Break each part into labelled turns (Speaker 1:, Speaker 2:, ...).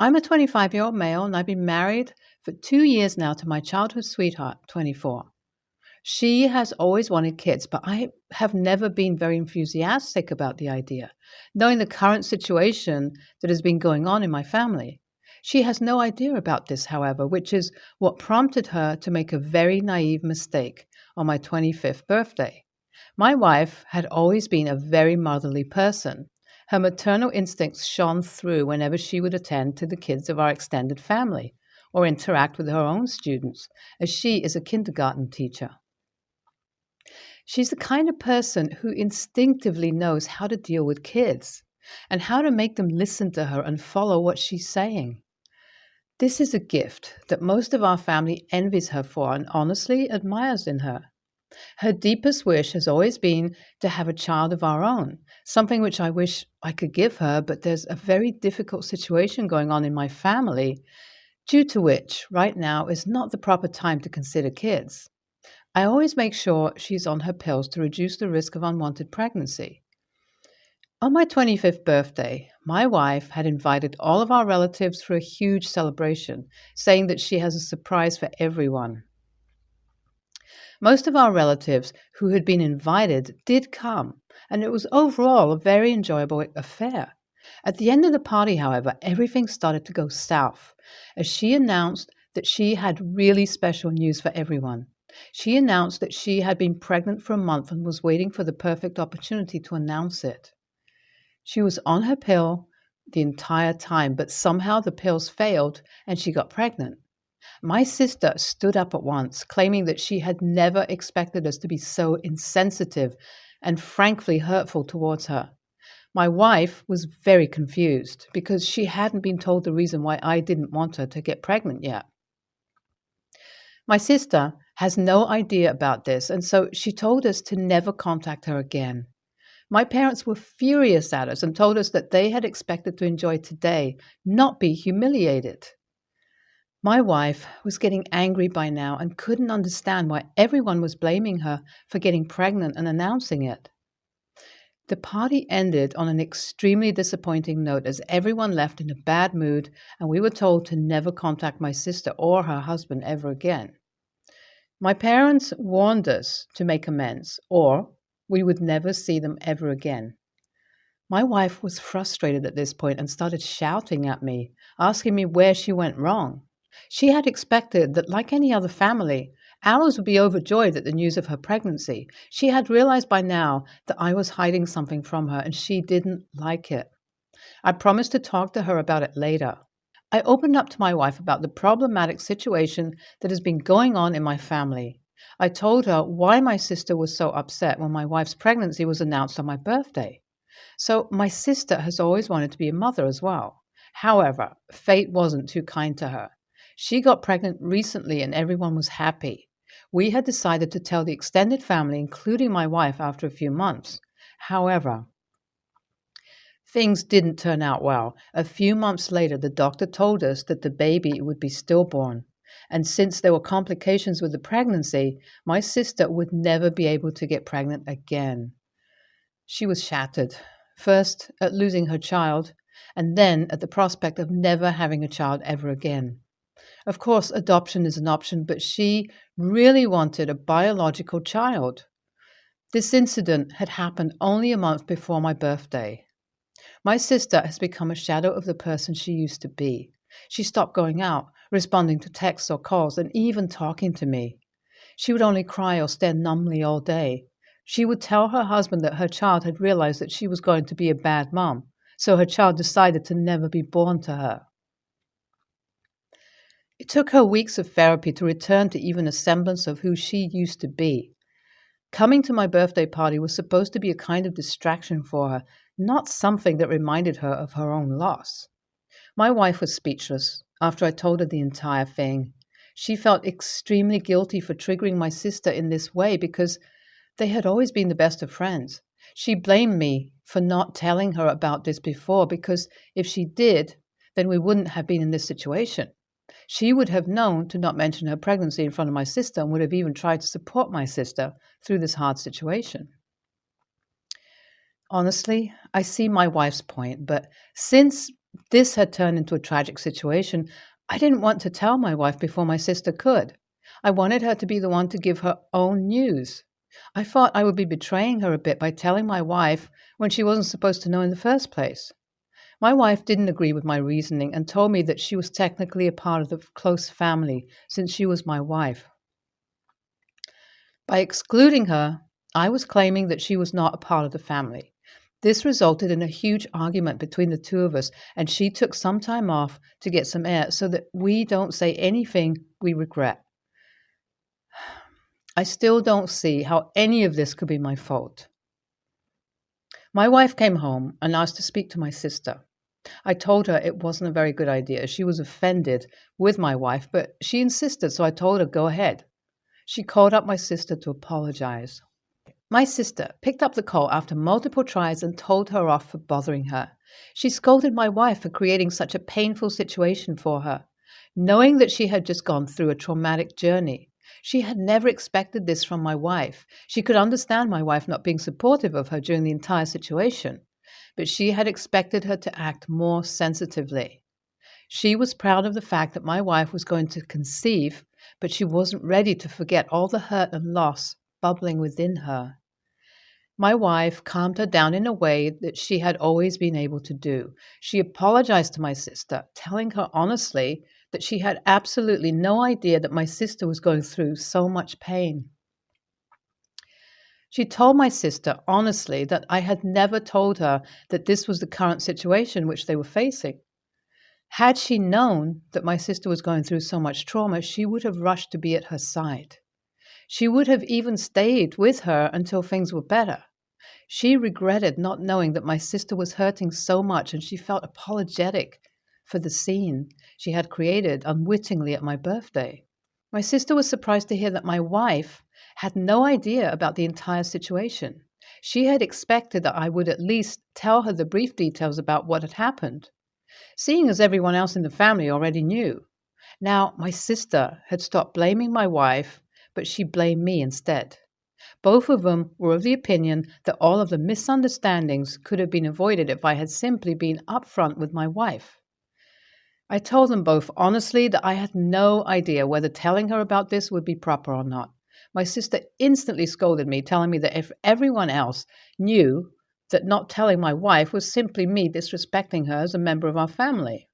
Speaker 1: I'm a 25-year-old male and I've been married for 2 years now to my childhood sweetheart, 24. She has always wanted kids, but I have never been very enthusiastic about the idea, knowing the current situation that has been going on in my family. She has no idea about this, however, which is what prompted her to make a very naive mistake on my 25th birthday. My wife had always been a very motherly person. Her maternal instincts shone through whenever she would attend to the kids of our extended family or interact with her own students, as she is a kindergarten teacher. She's the kind of person who instinctively knows how to deal with kids and how to make them listen to her and follow what she's saying. This is a gift that most of our family envies her for and honestly admires in her. Her deepest wish has always been to have a child of our own, something which I wish I could give her, but there's a very difficult situation going on in my family, due to which right now is not the proper time to consider kids. I always make sure she's on her pills to reduce the risk of unwanted pregnancy. On my 25th birthday, my wife had invited all of our relatives for a huge celebration, saying that she has a surprise for everyone. Most of our relatives who had been invited did come, and it was overall a very enjoyable affair. At the end of the party, however, everything started to go south, as she announced that she had really special news for everyone. She announced that she had been pregnant for a month and was waiting for the perfect opportunity to announce it. She was on her pill the entire time, but somehow the pills failed and she got pregnant. My sister stood up at once, claiming that she had never expected us to be so insensitive and frankly hurtful towards her. My wife was very confused because she hadn't been told the reason why I didn't want her to get pregnant yet. My sister has no idea about this, and so she told us to never contact her again. My parents were furious at us and told us that they had expected to enjoy today, not be humiliated. My wife was getting angry by now and couldn't understand why everyone was blaming her for getting pregnant and announcing it. The party ended on an extremely disappointing note as everyone left in a bad mood and we were told to never contact my sister or her husband ever again. My parents warned us to make amends or we would never see them ever again. My wife was frustrated at this point and started shouting at me, asking me where she went wrong. She had expected that, like any other family, ours would be overjoyed at the news of her pregnancy. She had realized by now that I was hiding something from her and she didn't like it. I promised to talk to her about it later. I opened up to my wife about the problematic situation that has been going on in my family. I told her why my sister was so upset when my wife's pregnancy was announced on my birthday. So my sister has always wanted to be a mother as well. However, fate wasn't too kind to her. She got pregnant recently and everyone was happy. We had decided to tell the extended family, including my wife, after a few months. However, things didn't turn out well. A few months later, the doctor told us that the baby would be stillborn. And since there were complications with the pregnancy, my sister would never be able to get pregnant again. She was shattered, first at losing her child, and then at the prospect of never having a child ever again. Of course, adoption is an option, but she really wanted a biological child. This incident had happened only a month before my birthday. My sister has become a shadow of the person she used to be. She stopped going out, responding to texts or calls, and even talking to me. She would only cry or stare numbly all day. She would tell her husband that her child had realized that she was going to be a bad mom, so her child decided to never be born to her. It took her weeks of therapy to return to even a semblance of who she used to be. Coming to my birthday party was supposed to be a kind of distraction for her, not something that reminded her of her own loss. My wife was speechless after I told her the entire thing. She felt extremely guilty for triggering my sister in this way because they had always been the best of friends. She blamed me for not telling her about this before because if she did, then we wouldn't have been in this situation. She would have known to not mention her pregnancy in front of my sister and would have even tried to support my sister through this hard situation. Honestly, I see my wife's point, but since This had turned into a tragic situation. I didn't want to tell my wife before my sister could. I wanted her to be the one to give her own news. I thought I would be betraying her a bit by telling my wife when she wasn't supposed to know in the first place. My wife didn't agree with my reasoning and told me that she was technically a part of the close family since she was my wife. By excluding her, I was claiming that she was not a part of the family. This resulted in a huge argument between the two of us, and she took some time off to get some air so that we don't say anything we regret. I still don't see how any of this could be my fault. My wife came home and asked to speak to my sister. I told her it wasn't a very good idea. She was offended with my wife, but she insisted, so I told her, go ahead. She called up my sister to apologize. My sister picked up the call after multiple tries and told her off for bothering her. She scolded my wife for creating such a painful situation for her, knowing that she had just gone through a traumatic journey. She had never expected this from my wife. She could understand my wife not being supportive of her during the entire situation, but she had expected her to act more sensitively. She was proud of the fact that my wife was going to conceive, but she wasn't ready to forget all the hurt and loss bubbling within her. My wife calmed her down in a way that she had always been able to do. She apologized to my sister, telling her honestly that she had absolutely no idea that my sister was going through so much pain. She told my sister honestly that I had never told her that this was the current situation which they were facing. Had she known that my sister was going through so much trauma, she would have rushed to be at her side. She would have even stayed with her until things were better. She regretted not knowing that my sister was hurting so much, and she felt apologetic for the scene she had created unwittingly at my birthday. My sister was surprised to hear that my wife had no idea about the entire situation. She had expected that I would at least tell her the brief details about what had happened, seeing as everyone else in the family already knew. Now, my sister had stopped blaming my wife, but she blamed me instead. Both of them were of the opinion that all of the misunderstandings could have been avoided if I had simply been upfront with my wife. I told them both honestly that I had no idea whether telling her about this would be proper or not. My sister instantly scolded me, telling me that if everyone else knew that not telling my wife was simply me disrespecting her as a member of our family.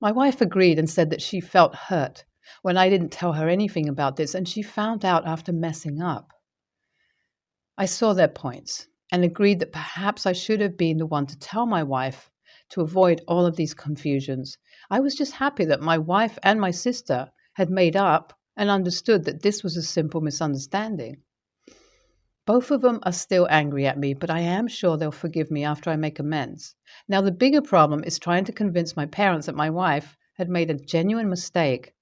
Speaker 1: My wife agreed and said that she felt hurt when I didn't tell her anything about this, and she found out after messing up. I saw their points and agreed that perhaps I should have been the one to tell my wife to avoid all of these confusions. I was just happy that my wife and my sister had made up and understood that this was a simple misunderstanding. Both of them are still angry at me, but I am sure they'll forgive me after I make amends. Now, the bigger problem is trying to convince my parents that my wife had made a genuine mistake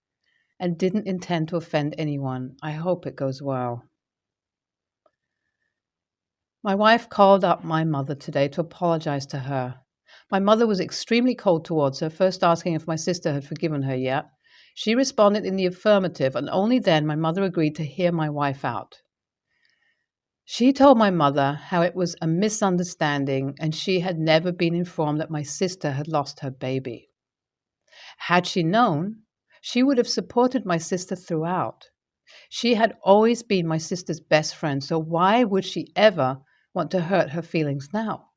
Speaker 1: and didn't intend to offend anyone. I hope it goes well. My wife called up my mother today to apologize to her. My mother was extremely cold towards her, first asking if my sister had forgiven her yet. She responded in the affirmative, and only then my mother agreed to hear my wife out. She told my mother how it was a misunderstanding and she had never been informed that my sister had lost her baby. Had she known, she would have supported my sister throughout. She had always been my sister's best friend, so why would she ever want to hurt her feelings now?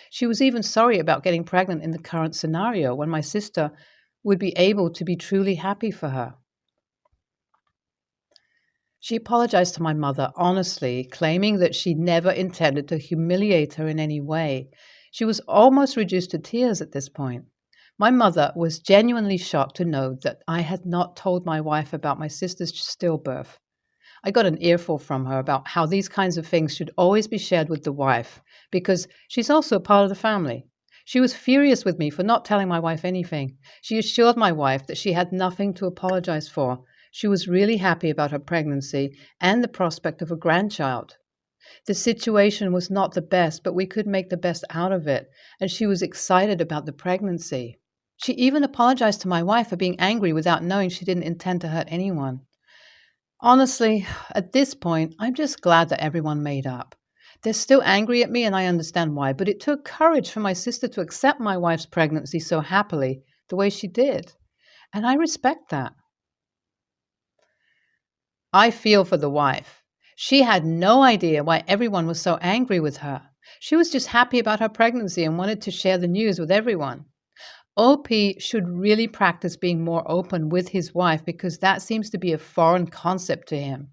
Speaker 1: She was even sorry about getting pregnant in the current scenario when my sister would be able to be truly happy for her. She apologized to my mother honestly, claiming that she never intended to humiliate her in any way. She was almost reduced to tears at this point. My mother was genuinely shocked to know that I had not told my wife about my sister's stillbirth. I got an earful from her about how these kinds of things should always be shared with the wife, because she's also part of the family. She was furious with me for not telling my wife anything. She assured my wife that she had nothing to apologize for. She was really happy about her pregnancy and the prospect of a grandchild. The situation was not the best, but we could make the best out of it, and she was excited about the pregnancy. She even apologized to my wife for being angry without knowing she didn't intend to hurt anyone. Honestly, at this point, I'm just glad that everyone made up. They're still angry at me, and I understand why, but it took courage for my sister to accept my wife's pregnancy so happily the way she did. And I respect that. I feel for the wife. She had no idea why everyone was so angry with her. She was just happy about her pregnancy and wanted to share the news with everyone. OP should really practice being more open with his wife because that seems to be a foreign concept to him.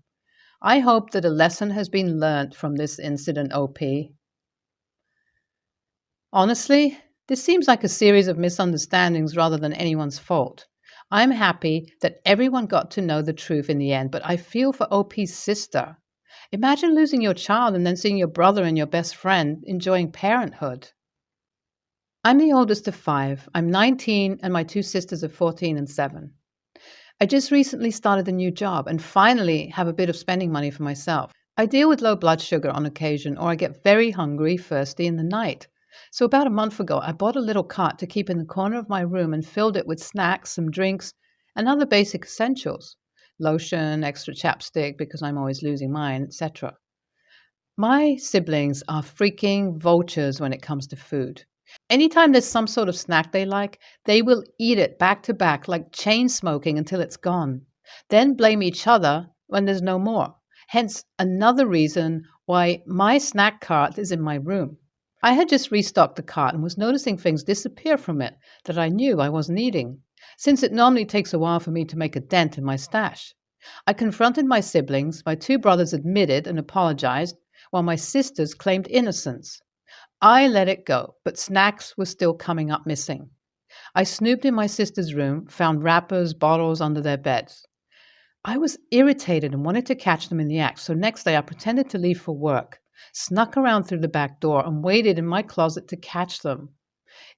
Speaker 1: I hope that a lesson has been learnt from this incident, OP. Honestly, this seems like a series of misunderstandings rather than anyone's fault. I'm happy that everyone got to know the truth in the end, but I feel for OP's sister. Imagine losing your child and then seeing your brother and your best friend enjoying parenthood. I'm the oldest of five. I'm 19 and my two sisters are 14 and 7. I just recently started a new job and finally have a bit of spending money for myself. I deal with low blood sugar on occasion, or I get very hungry, thirsty in the night. So about a month ago, I bought a little cart to keep in the corner of my room and filled it with snacks, some drinks, and other basic essentials. Lotion, extra chapstick because I'm always losing mine, etc. My siblings are freaking vultures when it comes to food. Anytime there's some sort of snack they like, they will eat it back to back like chain smoking until it's gone. Then blame each other when there's no more. Hence, another reason why my snack cart is in my room. I had just restocked the cart and was noticing things disappear from it that I knew I wasn't eating, since it normally takes a while for me to make a dent in my stash. I confronted my siblings, my two brothers admitted and apologized, while my sisters claimed innocence. I let it go, but snacks were still coming up missing. I snooped in my sister's room, found wrappers, bottles under their beds. I was irritated and wanted to catch them in the act, so next day I pretended to leave for work, snuck around through the back door, and waited in my closet to catch them.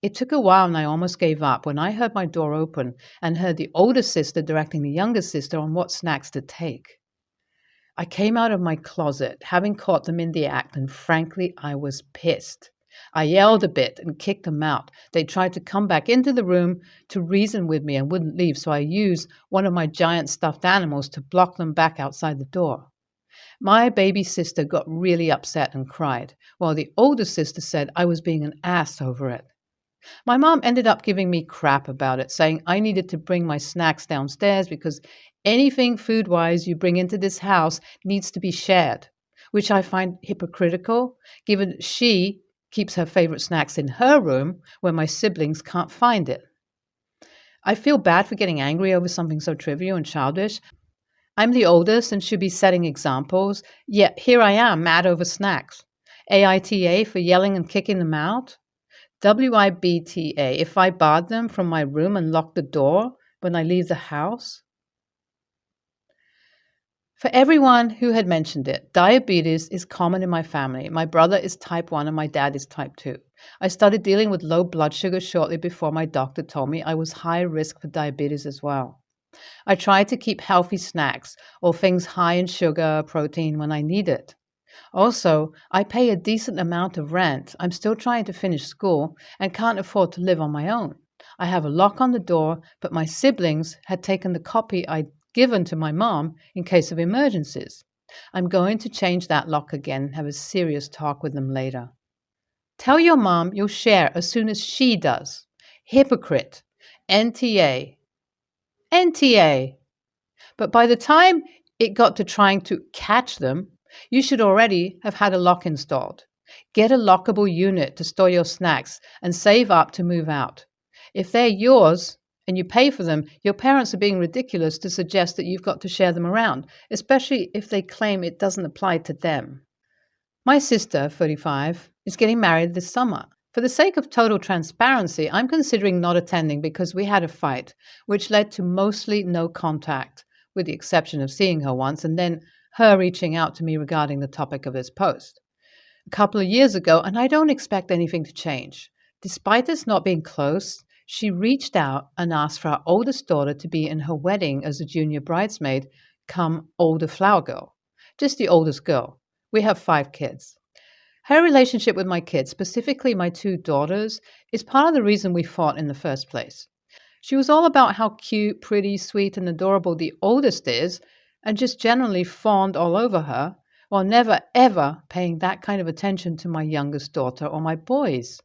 Speaker 1: It took a while and I almost gave up when I heard my door open and heard the older sister directing the younger sister on what snacks to take. I came out of my closet, having caught them in the act, and frankly, I was pissed. I yelled a bit and kicked them out. They tried to come back into the room to reason with me and wouldn't leave, so I used one of my giant stuffed animals to block them back outside the door. My baby sister got really upset and cried, while the older sister said I was being an ass over it. My mom ended up giving me crap about it, saying I needed to bring my snacks downstairs because anything food-wise you bring into this house needs to be shared, which I find hypocritical, given she keeps her favorite snacks in her room where my siblings can't find it. I feel bad for getting angry over something so trivial and childish. I'm the oldest and should be setting examples, yet here I am mad over snacks. AITA for yelling and kicking them out? WIBTA if I barred them from my room and locked the door when I leave the house? For everyone who had mentioned it, diabetes is common in my family. My brother is type 1 and my dad is type 2. I started dealing with low blood sugar shortly before my doctor told me I was high risk for diabetes as well. I try to keep healthy snacks or things high in sugar, protein when I need it. Also, I pay a decent amount of rent. I'm still trying to finish school and can't afford to live on my own. I have a lock on the door, but my siblings had taken the copy I'd given to my mom in case of emergencies. I'm going to change that lock again and have a serious talk with them later. Tell your mom you'll share as soon as she does. Hypocrite. NTA. NTA. But by the time it got to trying to catch them, you should already have had a lock installed. Get a lockable unit to store your snacks and save up to move out. If they're yours and you pay for them, your parents are being ridiculous to suggest that you've got to share them around, especially if they claim it doesn't apply to them. My sister, 35, is getting married this summer. For the sake of total transparency, I'm considering not attending because we had a fight, which led to mostly no contact, with the exception of seeing her once and then her reaching out to me regarding the topic of this post. A couple of years ago, and I don't expect anything to change. Despite us not being close, she reached out and asked for our oldest daughter to be in her wedding as a junior bridesmaid, come older flower girl. Just the oldest girl. We have 5 kids. Her relationship with my kids, specifically my 2 daughters, is part of the reason we fought in the first place. She was all about how cute, pretty, sweet, and adorable the oldest is, and just generally fawned all over her, while never ever paying that kind of attention to my youngest daughter or my boys.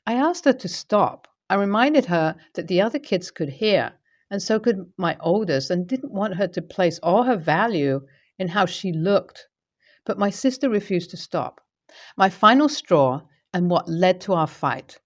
Speaker 1: I asked her to stop. I reminded her that the other kids could hear, and so could my oldest, and didn't want her to place all her value in how she looked. But my sister refused to stop. My final straw, and what led to our fight,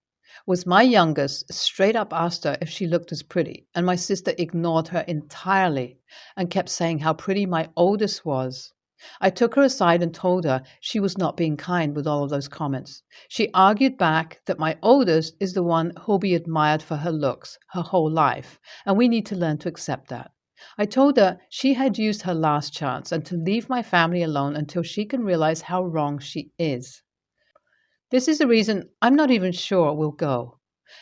Speaker 1: was my youngest straight up asked her if she looked as pretty, and my sister ignored her entirely and kept saying how pretty my oldest was. I took her aside and told her she was not being kind with all of those comments. She argued back that my oldest is the one who'll be admired for her looks her whole life, and we need to learn to accept that. I told her she had used her last chance and to leave my family alone until she can realize how wrong she is. This is the reason I'm not even sure we'll go.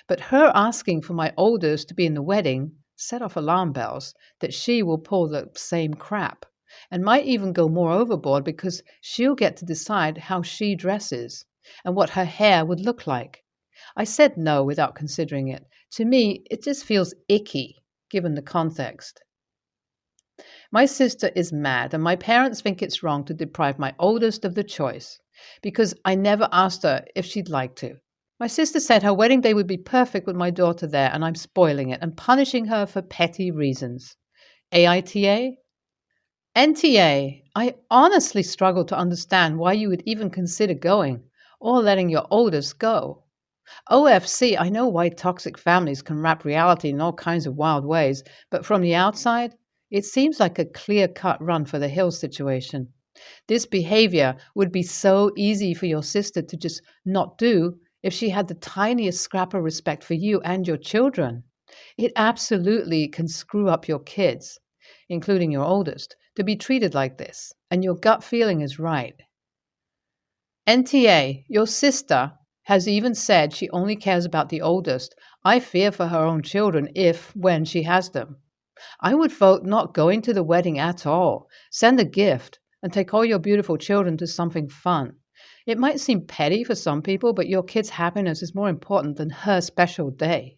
Speaker 1: But her asking for my oldest to be in the wedding set off alarm bells that she will pull the same crap and might even go more overboard because she'll get to decide how she dresses and what her hair would look like. I said no without considering it. To me, it just feels icky given the context. My sister is mad, and my parents think it's wrong to deprive my oldest of the choice because I never asked her if she'd like to. My sister said her wedding day would be perfect with my daughter there, and I'm spoiling it and punishing her for petty reasons. AITA? NTA, I honestly struggle to understand why you would even consider going or letting your oldest go. OFC, I know why toxic families can wrap reality in all kinds of wild ways, but from the outside, it seems like a clear-cut run for the hills situation. This behavior would be so easy for your sister to just not do if she had the tiniest scrap of respect for you and your children. It absolutely can screw up your kids, including your oldest, to be treated like this, and your gut feeling is right. NTA, your sister has even said she only cares about the oldest. I fear for her own children when she has them. I would vote not going to the wedding at all. Send a gift and take all your beautiful children to something fun. It might seem petty for some people, but your kid's happiness is more important than her special day.